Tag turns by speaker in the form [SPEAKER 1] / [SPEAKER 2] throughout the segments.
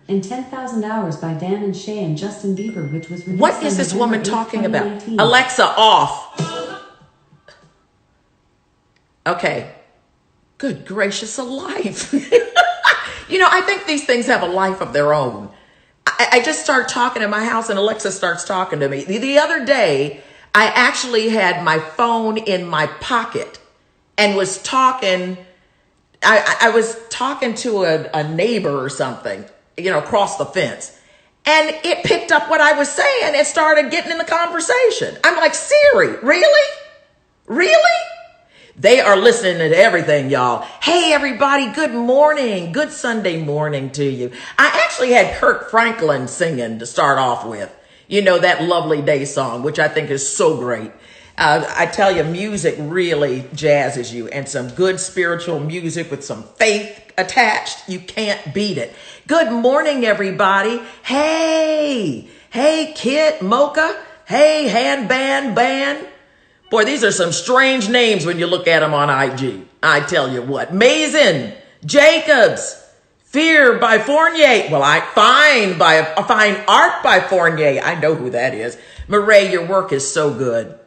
[SPEAKER 1] and 10,000 Hours by Dan and Shay and Justin Bieber, which was released
[SPEAKER 2] What is this woman talking about? Alexa, off. Okay. Good gracious alive. I think these things have a life of their own. I just start talking in my house and Alexa starts talking to me. The other day, I actually had my phone in my pocket and was talking. I was talking to a neighbor or something, across the fence. And it picked up what I was saying and started getting in the conversation. I'm like, Siri, really? Really? They are listening to everything, y'all. Hey, everybody, good morning. Good Sunday morning to you. I actually had Kirk Franklin singing to start off with, that Lovely Day song, which I think is so great. I tell you, music really jazzes you, and some good spiritual music with some faith attached. You can't beat it. Good morning, everybody. Hey, Kit, Mocha. Hey, Handband Band. Boy, these are some strange names when you look at them on IG. I tell you what. Mason, Jacobs, Fear by Fournier. Well, Fine Art by Fournier. I know who that is. Murray, your work is so good.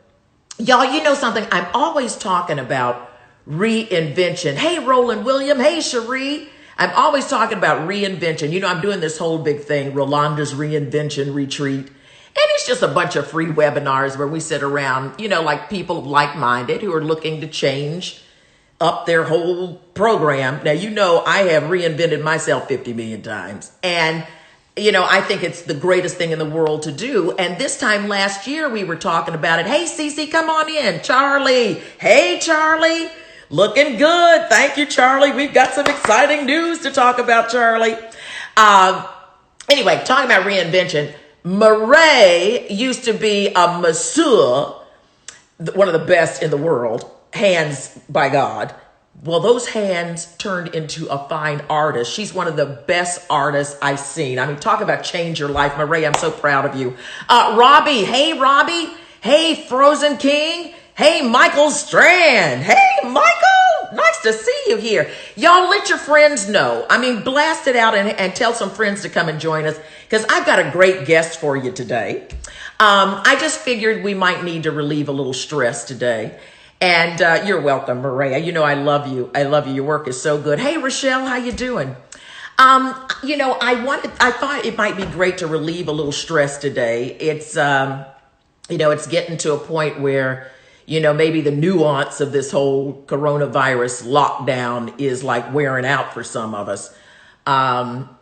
[SPEAKER 2] Y'all, you know something? I'm always talking about reinvention. Hey, Roland William. Hey, Cherie. I'm always talking about reinvention. I'm doing this whole big thing, Rolonda's Reinvention Retreat. And it's just a bunch of free webinars where we sit around, like people like-minded who are looking to change up their whole program. Now, I have reinvented myself 50 million times. And, I think it's the greatest thing in the world to do. And this time last year, we were talking about it. Hey, Cece, come on in. Charlie. Hey, Charlie. Looking good. Thank you, Charlie. We've got some exciting news to talk about, Charlie. Anyway, talking about reinvention. Murray used to be a masseur, one of the best in the world, hands by God. Well, those hands turned into a fine artist. She's one of the best artists I've seen. I mean, talk about change your life. Murray, I'm so proud of you. Robbie. Hey, Robbie. Hey, Frozen King. Hey, Michael Strand. Hey, Michael. Nice to see you here. Y'all let your friends know. I mean, blast it out and tell some friends to come and join us because I've got a great guest for you today. I just figured we might need to relieve a little stress today. And you're welcome, Maria. I love you. I love you. Your work is so good. Hey, Rochelle, how you doing? I thought it might be great to relieve a little stress today. It's, it's getting to a point where, maybe the nuance of this whole coronavirus lockdown is like wearing out for some of us.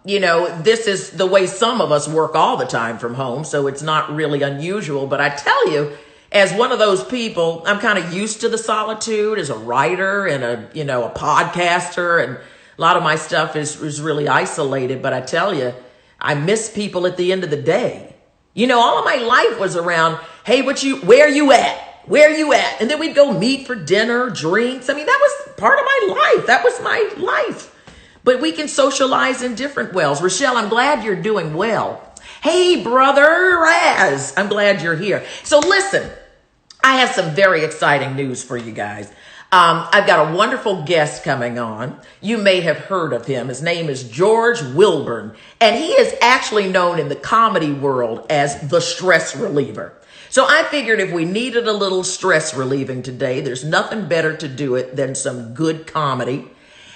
[SPEAKER 2] This is the way some of us work all the time from home. So it's not really unusual, but I tell you, as one of those people, I'm kind of used to the solitude as a writer and a podcaster, and a lot of my stuff is really isolated. But I tell you, I miss people at the end of the day. All of my life was around, hey, where you at? Where you at? And then we'd go meet for dinner, drinks. I mean, that was part of my life. That was my life. But we can socialize in different ways. Rochelle, I'm glad you're doing well. Hey, brother Raz, I'm glad you're here. So listen, I have some very exciting news for you guys. I've got a wonderful guest coming on. You may have heard of him. His name is George Willborn, and he is actually known in the comedy world as the stress reliever. So I figured if we needed a little stress relieving today, there's nothing better to do it than some good comedy.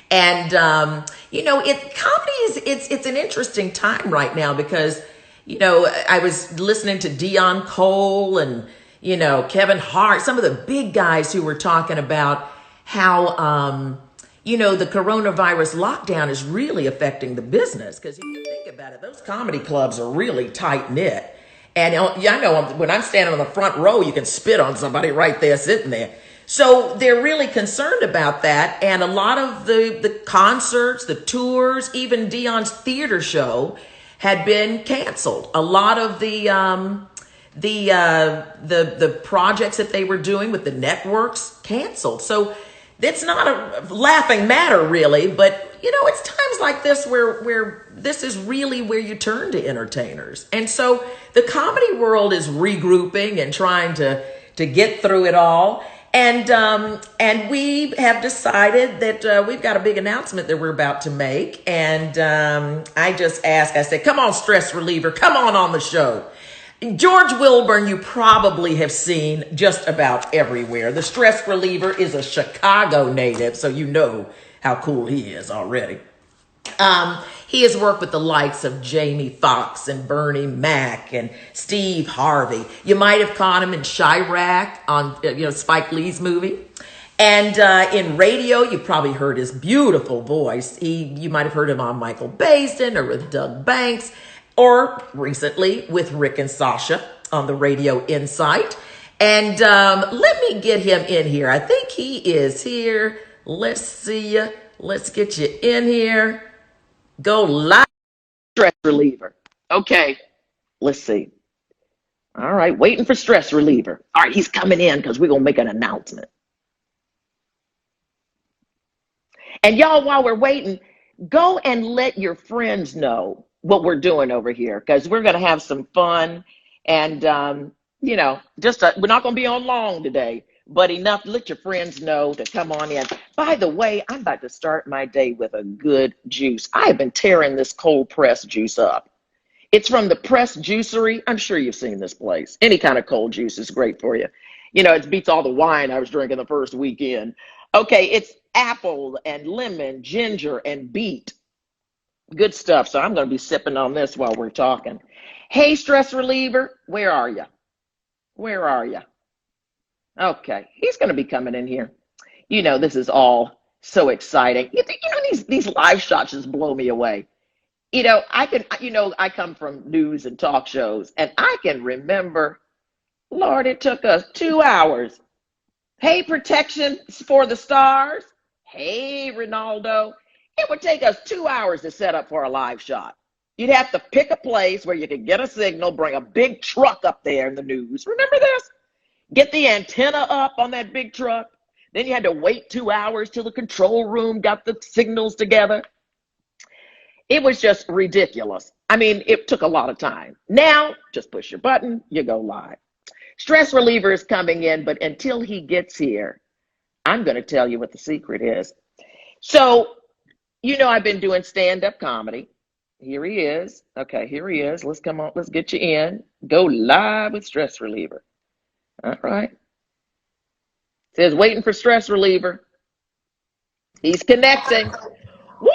[SPEAKER 2] And, comedy it's an interesting time right now because, I was listening to Dion Cole and, Kevin Hart, some of the big guys who were talking about how, the coronavirus lockdown is really affecting the business. Because if you think about it, those comedy clubs are really tight knit. And I know when I'm standing on the front row, you can spit on somebody right there sitting there. So they're really concerned about that. And a lot of the concerts, the tours, even Dion's theater show had been canceled. A lot of the projects that they were doing with the networks canceled. So it's not a laughing matter really, but it's times like this where this is really where you turn to entertainers. And so the comedy world is regrouping and trying to get through it all. And we have decided that we've got a big announcement that we're about to make. And I just asked, I said, come on, stress reliever, come on the show. George Willborn, you probably have seen just about everywhere. The stress reliever is a Chicago native, so you know how cool he is already. He has worked with the likes of Jamie Foxx and Bernie Mac and Steve Harvey. You might have caught him in Chirac on Spike Lee's movie. And in radio, you probably heard his beautiful voice. You might have heard him on Michael Basin or with Doug Banks, or recently with Rick and Sasha on the Radio Insight. And let me get him in here. I think he is here. Let's see you. Let's get you in here. Go live. Stress reliever. Okay. Let's see. All right. Waiting for stress reliever. All right. He's coming in because we're going to make an announcement. And y'all, while we're waiting, go and let your friends know what we're doing over here, because we're going to have some fun. And, we're not going to be on long today, but enough. Let your friends know to come on in. By the way, I'm about to start my day with a good juice. I have been tearing this cold pressed juice up. It's from the Press Juicery. I'm sure you've seen this place. Any kind of cold juice is great for you. It beats all the wine I was drinking the first weekend. Okay, it's apple and lemon, ginger and beet. Good stuff. So I'm going to be sipping on this while we're talking. Hey, stress reliever, where are you? Where are you? Okay, he's going to be coming in here. This is all so exciting. These live shots just blow me away. I come from news and talk shows, and I can remember, Lord, it took us 2 hours. Hey, Protection for the Stars. Hey, Ronaldo. It would take us 2 hours to set up for a live shot. You'd have to pick a place where you could get a signal, bring a big truck up there in the news. Remember this? Get the antenna up on that big truck. Then you had to wait 2 hours till the control room got the signals together. It was just ridiculous. I mean, it took a lot of time. Now, just push your button, you go live. Stress reliever is coming in, but until he gets here, I'm going to tell you what the secret is. So, I've been doing stand-up comedy. Here he is. Okay, here he is. Let's come on. Let's get you in. Go live with stress reliever. All right. Says waiting for stress reliever. He's connecting. Woo!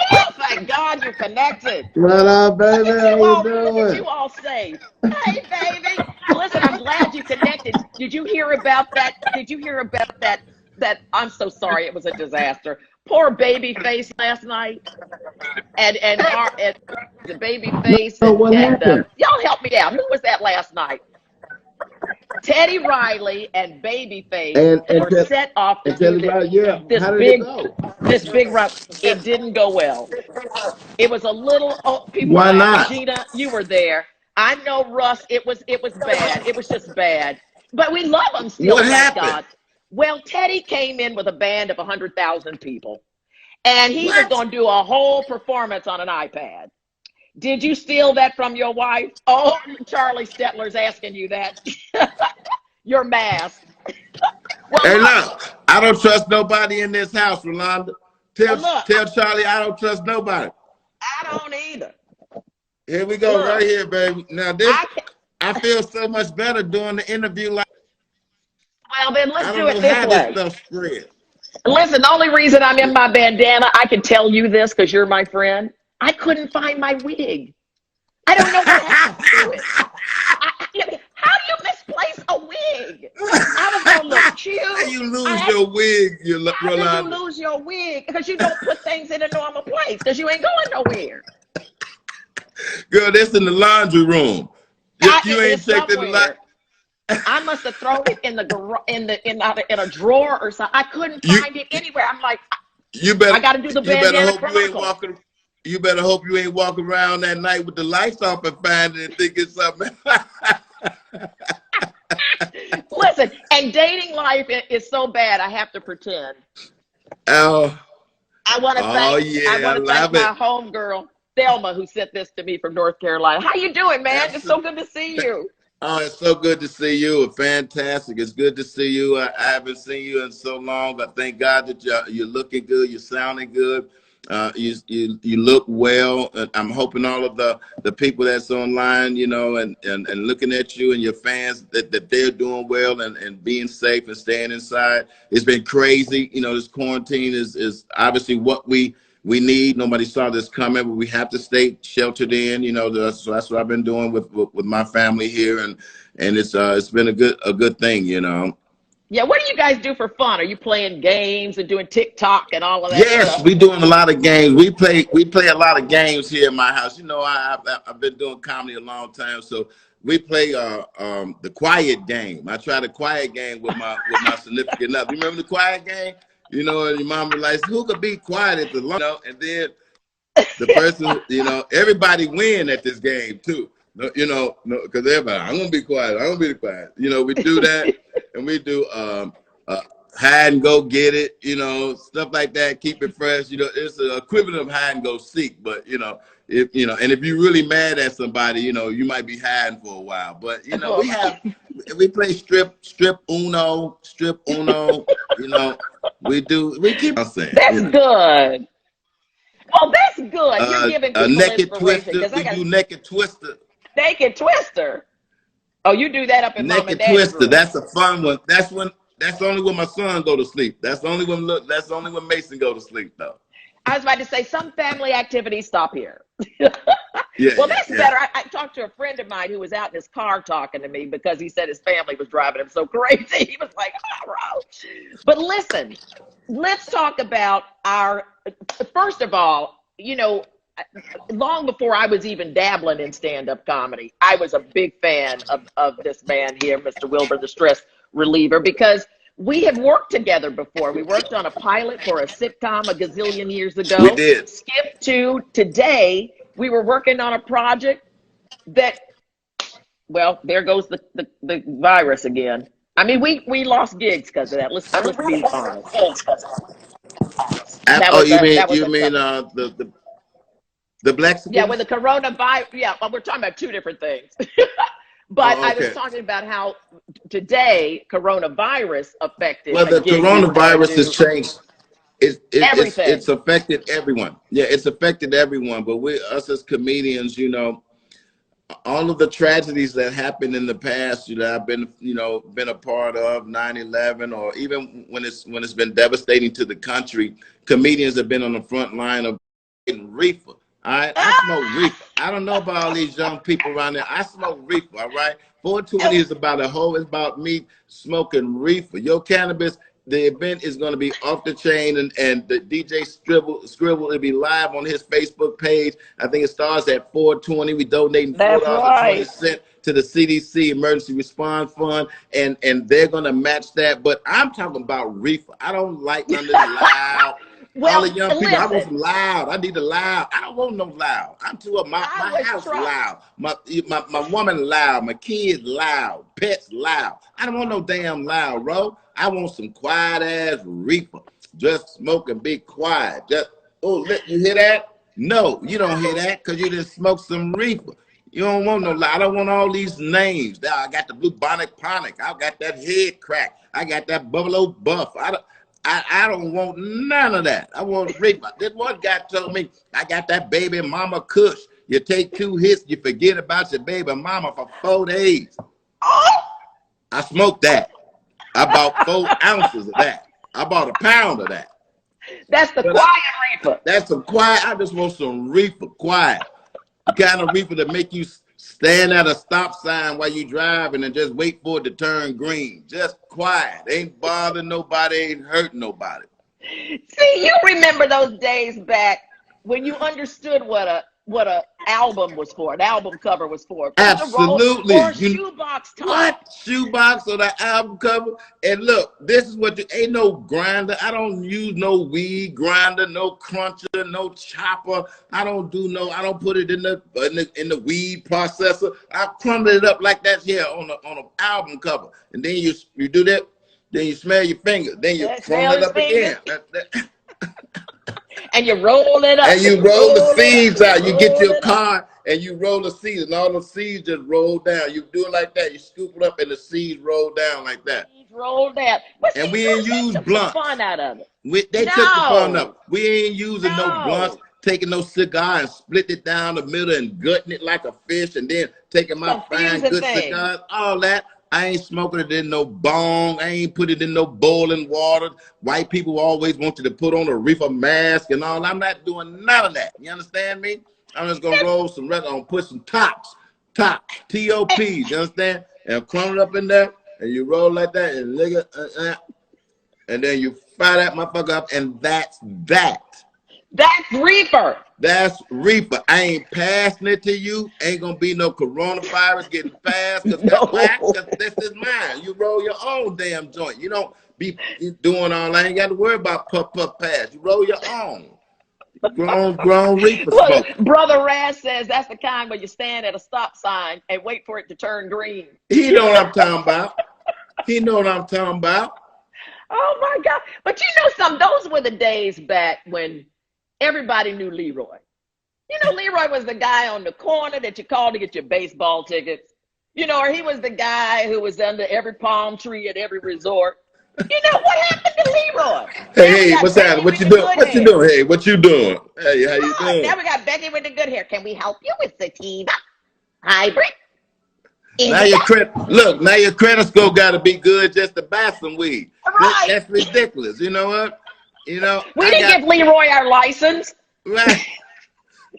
[SPEAKER 2] Thank God you're connected.
[SPEAKER 3] What up, baby? How you doing?
[SPEAKER 2] You all safe. Hey, baby. Listen, I'm glad you connected. Did you hear about that? That I'm so sorry. It was a disaster. Poor baby face last night. And the baby face.
[SPEAKER 3] What happened?
[SPEAKER 2] Y'all help me out. Who was that last night? Teddy Riley and Babyface were set off to do this big run. It didn't go well. It was a little. People.
[SPEAKER 3] Why not?
[SPEAKER 2] Gina, you were there. I know, Russ. It was bad. It was just bad. But we love them still.
[SPEAKER 3] What happened?
[SPEAKER 2] God. Well, Teddy came in with a band of 100,000 people, and he was going to do a whole performance on an iPad. Did you steal that from your wife? Oh, Charlie Stetler's asking you that. Your mask. Well,
[SPEAKER 3] hey, look, I don't trust nobody in this house, Rolonda. Tell Charlie I don't trust nobody.
[SPEAKER 2] I don't either.
[SPEAKER 3] Here we go, right here, baby. Now I feel so much better doing the interview like.
[SPEAKER 2] Well, then let's do it this
[SPEAKER 3] way.
[SPEAKER 2] way.
[SPEAKER 3] This stuff spread.
[SPEAKER 2] Listen, the only reason I'm in my bandana, I can tell you this because you're my friend. I couldn't find my wig. I don't know what happened to it. How do you misplace a wig? I was going to look cute.
[SPEAKER 3] How you lose your wig, Rolonda?
[SPEAKER 2] How do you lose your wig? Because you don't put things in a normal place because you ain't going nowhere.
[SPEAKER 3] Girl, that's in the laundry room. You ain't checked in the laundry.
[SPEAKER 2] I must have thrown it in a drawer or something. I couldn't find it anywhere. I'm like, I got to do the bandana chronicle.
[SPEAKER 3] You better hope you ain't walking around that night with the lights off and find it and think it's something.
[SPEAKER 2] Listen, and dating life is so bad. I have to pretend.
[SPEAKER 3] Oh,
[SPEAKER 2] I want to thank my homegirl Thelma, who sent this to me from North Carolina. How you doing, man? It's so good to see you.
[SPEAKER 3] Oh, it's so good to see you. Fantastic. It's good to see you. I haven't seen you in so long, but thank God that you're looking good. You're sounding good. You look well. And I'm hoping all of the people that's online, you know, and looking at you and your fans that they're doing well and being safe and staying inside. It's been crazy. You know, this quarantine is obviously what we need. Nobody saw this coming, but we have to stay sheltered in. You know, so that's what I've been doing with my family here, and it's been a good thing. You know.
[SPEAKER 2] Yeah, what do you guys do for fun? Are you playing games and doing TikTok and all of that
[SPEAKER 3] Yes,
[SPEAKER 2] stuff?
[SPEAKER 3] we're doing a lot of games. We play a lot of games here in my house. You know, I've been doing comedy a long time, so we play the quiet game. I try the quiet game with my significant other. You remember the quiet game? You know, and your mom was like, who could be quiet at the long, you know, and then the person, you know, everybody win at this game too. No, you know, no, because everybody, I'm gonna be quiet. I'm gonna be quiet. You know, we do that, and we do hide and go get it. You know, stuff like that. Keep it fresh. You know, it's the equivalent of hide and go seek. But you know, if you know, and if you're really mad at somebody, you know, you might be hiding for a while. But you know, we play strip uno. You know, we keep on saying.
[SPEAKER 2] That's
[SPEAKER 3] you know.
[SPEAKER 2] good. Oh, that's good. You're giving people
[SPEAKER 3] naked
[SPEAKER 2] inspiration.
[SPEAKER 3] twister. We do naked twister.
[SPEAKER 2] Naked twister. Oh, you do that up in Mom and
[SPEAKER 3] Naked
[SPEAKER 2] Dad's
[SPEAKER 3] twister.
[SPEAKER 2] room.
[SPEAKER 3] That's a fun one. That's only when my son go to sleep. That's only when Mason go to sleep though.
[SPEAKER 2] I was about to say some family activities stop here.
[SPEAKER 3] Yeah.
[SPEAKER 2] Well, that's better. I talked to a friend of mine who was out in his car talking to me because he said his family was driving him so crazy. He was like, oh, bro. But listen, let's talk about first of all, you know, long before I was even dabbling in stand-up comedy, I was a big fan of this man here, Mr. Willborn, the stress reliever, because we have worked together before. We worked on a pilot for a sitcom a gazillion years ago.
[SPEAKER 3] We did.
[SPEAKER 2] Skip to today, we were working on a project that, well, there goes the virus again. I mean, we lost gigs because of that. Let's be honest.
[SPEAKER 3] You mean the Blexicans?
[SPEAKER 2] Yeah, with the coronavirus. Yeah, well, we're talking about two different things. But I was talking about how today coronavirus affected.
[SPEAKER 3] Well, the coronavirus has changed. It's affected everyone. Yeah, it's affected everyone. But us as comedians, you know, all of the tragedies that happened in the past, you know, I've been a part of 9/11, or even when it's been devastating to the country, comedians have been on the front line of getting reefer. All right, I smoke reefer. I don't know about all these young people around there. I smoke reefer. All right, 420 is it's about me smoking reefer. Your Cannabis. The event is going to be off the chain, and the DJ Scribble will be live on his Facebook page. I think it starts at 4:20. We donating $4.20 to the CDC Emergency Response Fund, and they're going to match that. But I'm talking about reefer. I don't like none of the loud.
[SPEAKER 2] Well,
[SPEAKER 3] all the young people, I want some loud. I need the loud. I don't want no loud. I'm too up. My house loud. My woman loud. My kids loud. Pets loud. I don't want no damn loud, bro. I want some quiet ass reefer. Just smoke and be quiet. You hear that? No, you don't hear that because you just smoked some reefer. You don't want no loud. I don't want all these names. Now I got the blue bonnet ponic. I got that head crack. I got that buffalo buff. I don't want none of that. I want reefer. This one guy told me I got that baby mama kush. You take 2 hits, you forget about your baby mama for 4 days. I smoked that. I bought 4 ounces of that. I bought a pound of that.
[SPEAKER 2] That's the quiet reefer.
[SPEAKER 3] That's some quiet. I just want some reefer, quiet. The kind of reefer that make you stand at a stop sign while you driving and just wait for it to turn green. Just quiet. Ain't bothering nobody, ain't hurting nobody.
[SPEAKER 2] See, you remember those days back when you understood what a album was for, an album cover was for.
[SPEAKER 3] Absolutely.
[SPEAKER 2] Or shoebox top.
[SPEAKER 3] What? Shoebox or the album cover? And look, this is what ain't no grinder. I don't use no weed grinder, no cruncher, no chopper. I don't put it in the weed processor. I crumble it up like that here on an album cover. And then you do that, then you smell your finger, then you crumble it up again.
[SPEAKER 2] And you roll it up.
[SPEAKER 3] And you roll the seeds out. You get your card and you roll the seeds, and all the seeds just roll down. You do it like that. You scoop it up, and the seeds roll down like that.
[SPEAKER 4] Seeds roll down. But
[SPEAKER 3] and
[SPEAKER 4] see,
[SPEAKER 3] we ain't use blunts.
[SPEAKER 4] Fun out of it.
[SPEAKER 3] They took the fun up. We ain't using no blunts, taking no cigar and split it down the middle and gutting it like a fish, and then taking my fine good cigars, all that. I ain't smoking it in no bong. I ain't put it in no boiling water. White people always want you to put on a reefer mask and all. I'm not doing none of that. You understand me? I'm just gonna roll some I'm gonna put some tops, T-O-P, you understand? And crumble it up in there, and you roll like that, and lick it, and then you fire that motherfucker up, and that's that.
[SPEAKER 4] That's reefer.
[SPEAKER 3] That's reefer. I ain't passing it to you. Ain't gonna be no coronavirus getting passed because this is mine. You roll your own damn joint. You don't be doing all that. You ain't got to worry about puff pass. You roll your own. Grown reefer smoke.
[SPEAKER 4] Brother Raz says that's the kind where you stand at a stop sign and wait for it to turn green.
[SPEAKER 3] He know what I'm talking about. He know what I'm talking about.
[SPEAKER 4] Oh my God. But you know those were the days back when everybody knew Leroy. You know, Leroy was the guy on the corner that you called to get your baseball tickets. You know, or he was the guy who was under every palm tree at every resort. You know, what happened to Leroy?
[SPEAKER 3] Hey, what's happening? What you doing? What you doing? Hey, what you doing? Hey, how you doing?
[SPEAKER 4] Now we got Becky with the good hair. Can we help you with sativa hybrid?
[SPEAKER 3] Now your credit score got to be good just to buy some weed.
[SPEAKER 4] Right.
[SPEAKER 3] That's ridiculous. You know what? You know,
[SPEAKER 4] we didn't give Leroy our license.
[SPEAKER 3] Right.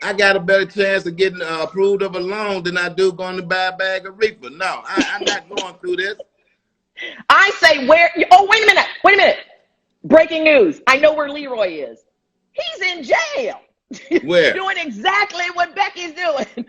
[SPEAKER 3] I got a better chance of getting approved of a loan than I do going to buy a bag of reefer. No, I'm not going through this.
[SPEAKER 4] I say wait a minute. Breaking news. I know where Leroy is. He's in jail.
[SPEAKER 3] Where?
[SPEAKER 4] Doing exactly what Becky's doing.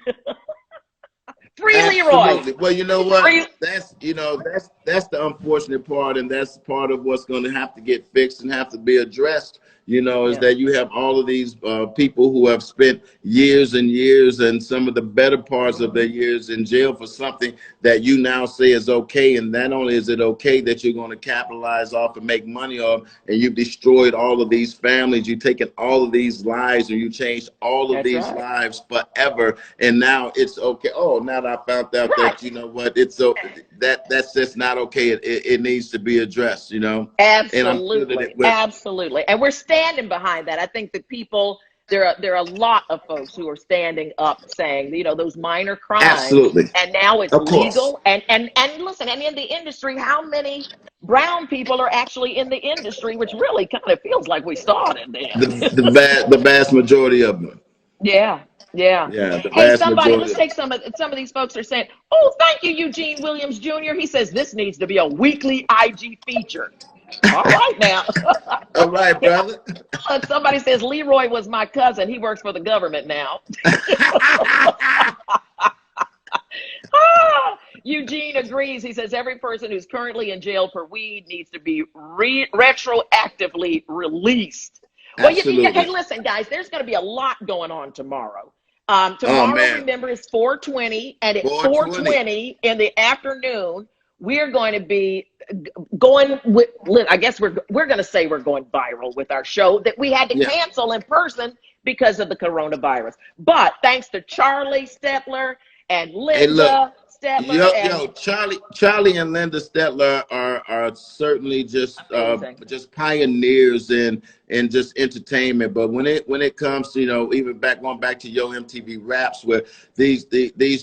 [SPEAKER 4] Free
[SPEAKER 3] Absolutely.
[SPEAKER 4] Leroy.
[SPEAKER 3] Well, you know what? That's the unfortunate part, and that's part of what's going to have to get fixed and have to be addressed. You know, is that you have all of these people who have spent years and years and some of the better parts of their years in jail for something that you now say is okay. And not only is it okay that you're going to capitalize off and make money off, and you've destroyed all of these families, you've taken all of these lives and you changed all of these lives forever. And now it's okay. Oh, now that I found out that, you know what, it's so that's just not okay. It needs to be addressed, you know?
[SPEAKER 4] Absolutely. Absolutely. And we're standing behind that. I think that people, there are a lot of folks who are standing up saying, you know, those minor crimes.
[SPEAKER 3] Absolutely.
[SPEAKER 4] And now it's legal. And listen, and in the industry, how many brown people are actually in the industry, which really kind of feels like we started there.
[SPEAKER 3] The vast majority of them.
[SPEAKER 4] Yeah. Hey, let's take some of these folks are saying, oh, thank you, Eugene Williams Jr. He says this needs to be a weekly IG feature. All right now.
[SPEAKER 3] All right, brother.
[SPEAKER 4] Somebody says Leroy was my cousin. He works for the government now. Eugene agrees. He says every person who's currently in jail for weed needs to be retroactively released. Well, hey, listen, guys, there's going to be a lot going on tomorrow. Tomorrow, remember, is 420, and at 420 in the afternoon, we're going to be going with, I guess we're going to say we're going viral with our show that we had to cancel in person because of the coronavirus. But thanks to Charlie Stetler and Lynda Stetler.
[SPEAKER 3] Charlie and Lynda Stetler are certainly just pioneers in just entertainment. But when it comes to, you know, even going back to Yo MTV Raps, where these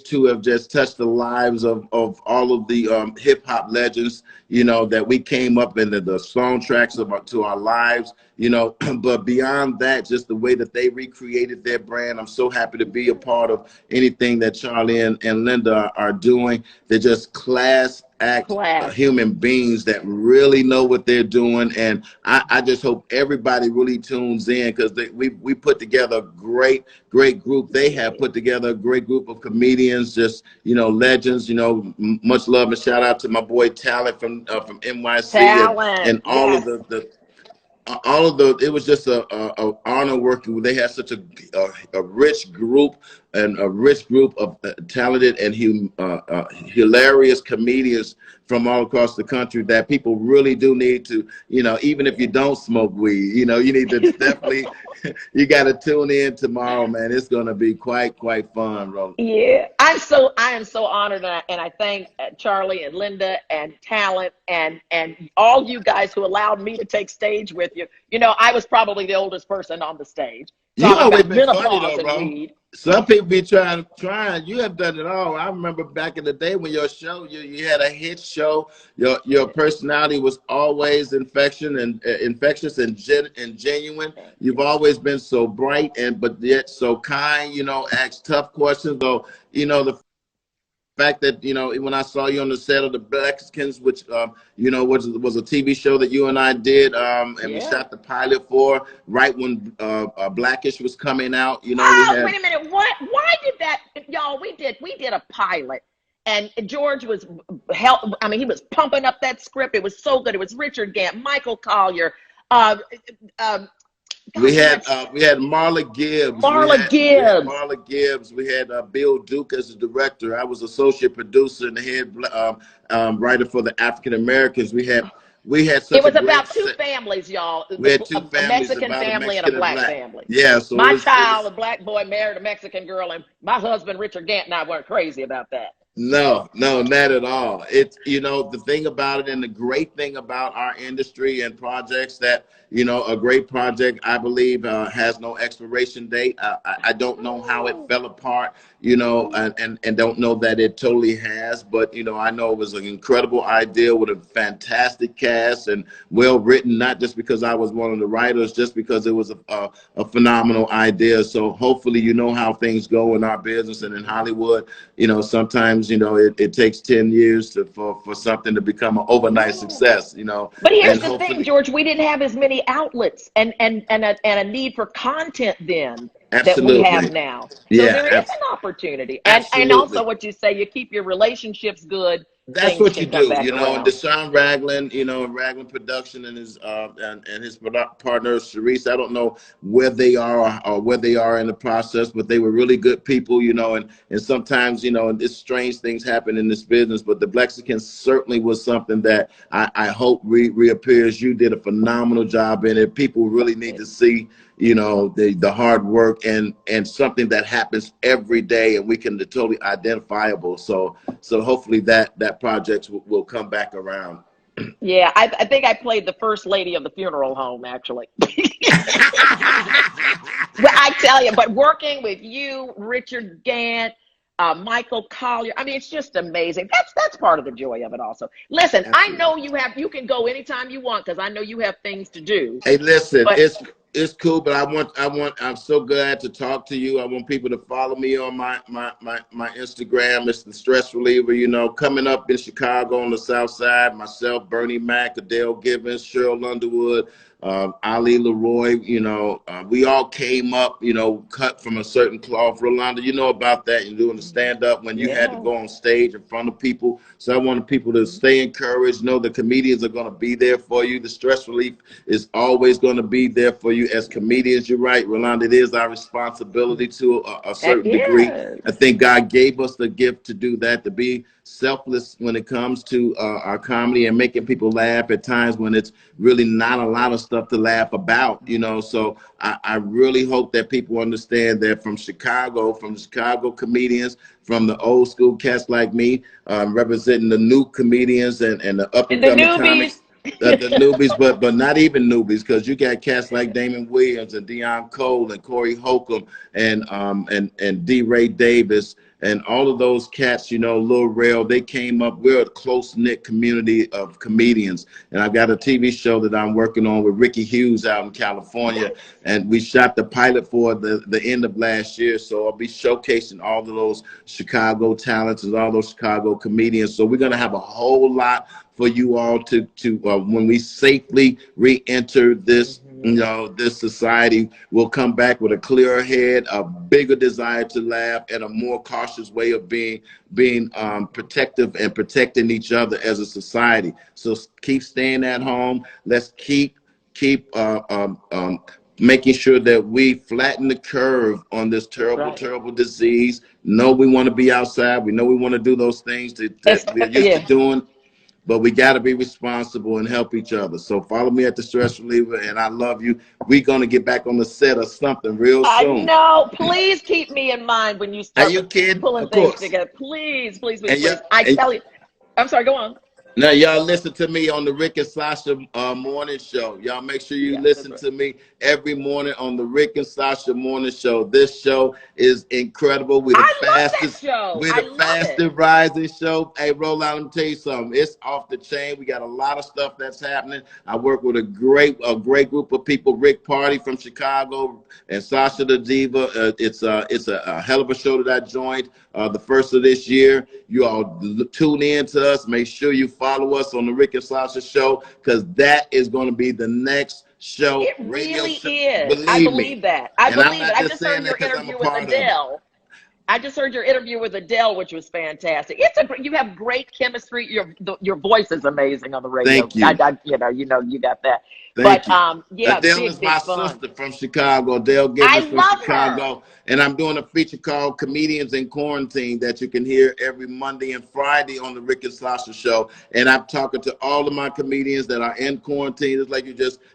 [SPEAKER 3] two have just touched the lives of all of the hip hop legends, you know, that we came up into the soundtracks to our lives, you know. But beyond that, just the way that they recreated their brand, I'm so happy to be a part of anything that Charlie and Lynda are doing. They're just class act human beings that really know what they're doing, and I just hope everybody really tunes in, because we put together a great group. They have put together a great group of comedians, just, you know, legends. You know, much love and shout out to my boy Talent from NYC and all of it was just a honor working with. They had such a rich group and a rich group of talented and hilarious comedians from all across the country that people really do need to, even if you don't smoke weed, you need to definitely, you got to tune in tomorrow, man. It's going to be quite fun, Rolonda.
[SPEAKER 4] Yeah, I am so honored, and I thank Charlie and Lynda and Talent and all you guys who allowed me to take stage with you. I was probably the oldest person on the stage.
[SPEAKER 3] You always been funny
[SPEAKER 4] Menopause
[SPEAKER 3] though, bro.
[SPEAKER 4] and weed.
[SPEAKER 3] Some people be trying. You have done it all. I remember back in the day when your show, you had a hit show. Your personality was always infectious and genuine. You've always been so bright but yet so kind. Ask tough questions. Though the fact that when I saw you on the set of the Blexicans, which was a TV show that you and I did, and we shot the pilot for right when Blackish was coming out.
[SPEAKER 4] Wait a minute, what? Why did that, y'all? We did a pilot, and George was he was pumping up that script. It was so good. It was Richard Gant, Michael Collier.
[SPEAKER 3] We had Marla Gibbs. Marla Gibbs. We had Bill Duke as the director. I was associate producer and the head writer for the African Americans. We had such
[SPEAKER 4] it was about two families, y'all.
[SPEAKER 3] We had two families,
[SPEAKER 4] a Mexican family and a black family.
[SPEAKER 3] Yeah, so
[SPEAKER 4] my child, a black boy, married a Mexican girl, and my husband Richard Gant and I weren't crazy about that.
[SPEAKER 3] No, not at all. It's, the thing about it and the great thing about our industry and projects that, a great project, I believe, has no expiration date. I don't know how it fell apart, and don't know that it totally has. But, I know it was an incredible idea with a fantastic cast and well written, not just because I was one of the writers, just because it was a phenomenal idea. So hopefully, how things go in our business and in Hollywood. Sometimes, it takes 10 years for something to become an overnight success,
[SPEAKER 4] But here's the thing, George, we didn't have as many outlets and a need for content then that we have now. So there is an opportunity. And also what you say, you keep your relationships good.
[SPEAKER 3] That's what you do, and Deshaun Ragland, Ragland Production and his partner Sharice. I don't know where they are or where they are in the process, but they were really good people, and sometimes, it's strange things happen in this business, but the Blexicans certainly was something that I hope reappears. You did a phenomenal job in it. People really need to see, the hard work and something that happens every day, and we can totally identifiable. So hopefully that project will come back around.
[SPEAKER 4] Yeah, I think I played the first lady of the funeral home, actually. Well, I tell you, but working with you, Richard Gant, Michael Collier, it's just amazing. That's part of the joy of it also. Listen, absolutely. I know you can go anytime you want because I know you have things to do.
[SPEAKER 3] Hey, listen, it's cool, but I'm so glad to talk to you. I want people to follow me on my Instagram. It's the Stress Reliever, coming up in Chicago on the South Side, myself, Bernie Mac, Adele Givens, Cheryl Underwood, Ali Leroy, we all came up, cut from a certain cloth. Rolonda, you know about that. You're doing the stand up when you had to go on stage in front of people. So I wanted people to stay encouraged, know the comedians are going to be there for you. The stress relief is always going to be there for you as comedians. You're right, Rolonda, it is our responsibility to a certain degree. I think God gave us the gift to do that, to be selfless when it comes to our comedy and making people laugh at times when it's really not a lot of stuff to laugh about, so I really hope that people understand that from the Chicago comedians, from the old school cats like me, representing the new comedians and the up and coming comics. The newbies, but not even newbies, because you got cats like Damon Williams and Deion Cole and Corey Holcomb and D. Ray Davis and all of those cats, Lil Rel, they came up. We're a close-knit community of comedians. And I've got a TV show that I'm working on with Ricky Hughes out in California. And we shot the pilot for the end of last year. So I'll be showcasing all of those Chicago talents and all those Chicago comedians. So we're going to have a whole lot for you all to when we safely re-enter this, this society, we'll come back with a clearer head, a bigger desire to laugh, and a more cautious way of being protective and protecting each other as a society. So keep staying at home. Let's keep making sure that we flatten the curve on this terrible, terrible disease. No, we want to be outside. We know we want to do those things that we're used to doing, but we got to be responsible and help each other. So follow me at the Stress Reliever, and I love you. We're going to get back on the set of something real soon.
[SPEAKER 4] I know. Please keep me in mind when you start pulling things together. Please, please, please, please. I tell you. I'm sorry, go on.
[SPEAKER 3] Now, y'all listen to me on the Rick and Sasha morning show. Y'all make sure you listen to me every morning on the Rick and Sasha morning show. This show is incredible. We're the fastest rising show. Hey, Rolonda, let me tell you something. It's off the chain. We got a lot of stuff that's happening. I work with a great group of people. Rick Party from Chicago and Sasha the Diva. It's a hell of a show that I joined the first of this year. You all tune in to us. Make sure you follow us on the Rick and Sasha show, because that is going to be the next show.
[SPEAKER 4] It really is. I believe that. I believe it. I just heard your interview with Adele. Which was fantastic. You have great chemistry. Your voice is amazing on the radio.
[SPEAKER 3] Thank you.
[SPEAKER 4] You got that.
[SPEAKER 3] Adele is my sister from Chicago. Adele Gibbons from Chicago. And I'm doing a feature called Comedians in Quarantine that you can hear every Monday and Friday on the Rick and Sasha show. And I'm talking to all of my comedians that are in quarantine. It's like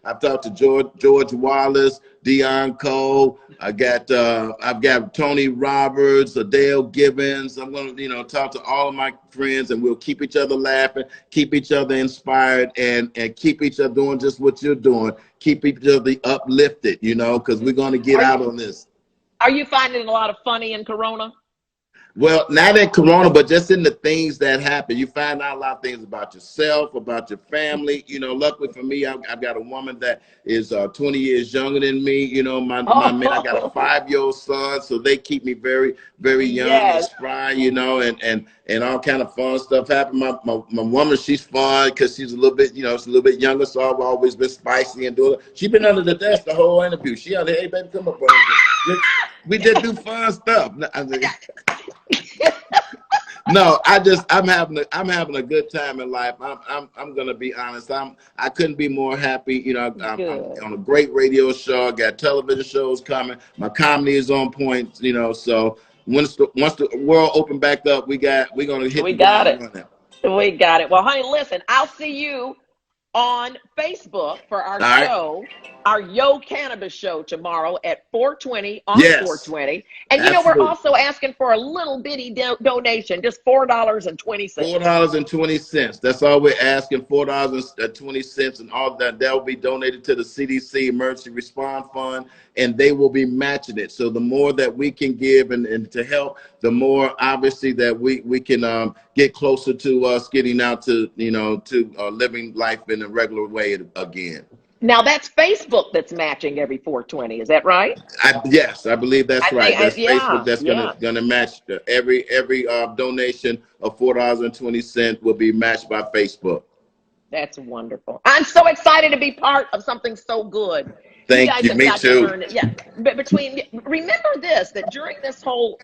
[SPEAKER 3] I've talked to George Wallace, Dion Cole. I've got Tony Roberts, Adele Gibbons. I'm going to talk to all of my friends, and we'll keep each other laughing, keep each other inspired, and keep each other doing just what you're doing. Keep each other uplifted, because we're going to get out on this.
[SPEAKER 4] Are you finding a lot of funny in Corona?
[SPEAKER 3] Well, not in Corona, but just in the things that happen. You find out a lot of things about yourself, about your family. Luckily for me, I've got a woman that is 20 years younger than me. My man, I got a 5-year-old son, so they keep me very, very young and spry, and all kind of fun stuff happen. My woman, she's fun because she's a little bit, she's a little bit younger, so I've always been spicy and doing it. She's been under the desk the whole interview. She out there, hey, baby, come up. We just do fun stuff. No, I'm having a good time in life. I'm gonna be honest. I couldn't be more happy. I'm on a great radio show. I got television shows coming. My comedy is on point. So once the world open back up, we're gonna hit.
[SPEAKER 4] We got it. We got it. Well, honey, listen. I'll see you on Facebook for our show, our Yo Cannabis show tomorrow at 4:20 on 420. And we're also asking for a little bitty donation, just $4.20.
[SPEAKER 3] $4.20. That's all we're asking. $4.20, and all that will be donated to the CDC Emergency Response Fund, and they will be matching it. So the more that we can give and to help, the more obviously that we can get closer to us getting out to living life in a regular way again.
[SPEAKER 4] Now that's Facebook that's matching every 420. Is that right?
[SPEAKER 3] Yes, I believe that's right. That's Facebook that's gonna match every donation of $4.20 will be matched by Facebook.
[SPEAKER 4] That's wonderful. I'm so excited to be part of something so good.
[SPEAKER 3] Thank you. Me too.
[SPEAKER 4] But remember this, that during this whole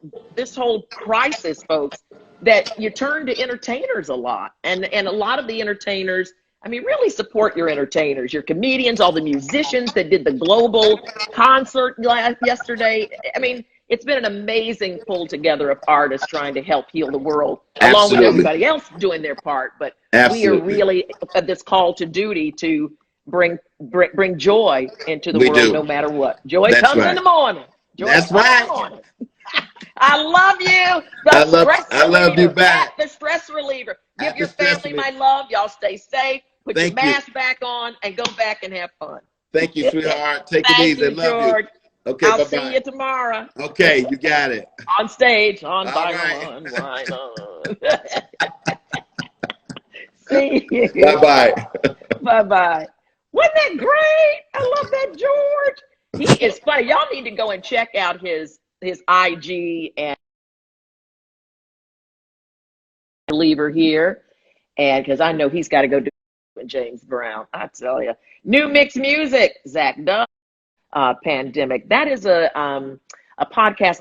[SPEAKER 4] crisis, folks, that you turn to entertainers a lot, and a lot of the entertainers, really support your entertainers, your comedians, all the musicians that did the global concert yesterday. It's been an amazing pull together of artists trying to help heal the world, along with everybody else doing their part. But we are really at this call to duty to bring joy into the world, no matter what. Joy comes in the morning.
[SPEAKER 3] That's right.
[SPEAKER 4] I love you.
[SPEAKER 3] I love you back.
[SPEAKER 4] The stress reliever. Give your family my love. Y'all stay safe. Put your mask back on and go back and have fun.
[SPEAKER 3] Thank you, sweetheart. Take it easy. Love you. Okay,
[SPEAKER 4] I'll see you tomorrow.
[SPEAKER 3] Okay, you got it.
[SPEAKER 4] On stage, on Byron. See you.
[SPEAKER 3] Bye-bye.
[SPEAKER 4] Bye-bye. Wasn't that great? I love that George. He is funny. Y'all need to go and check out his IG and Believer here, and because I know he's got to go do James Brown. I tell you, new mixed music, Zach Dunn, Pandemic. That is a podcast.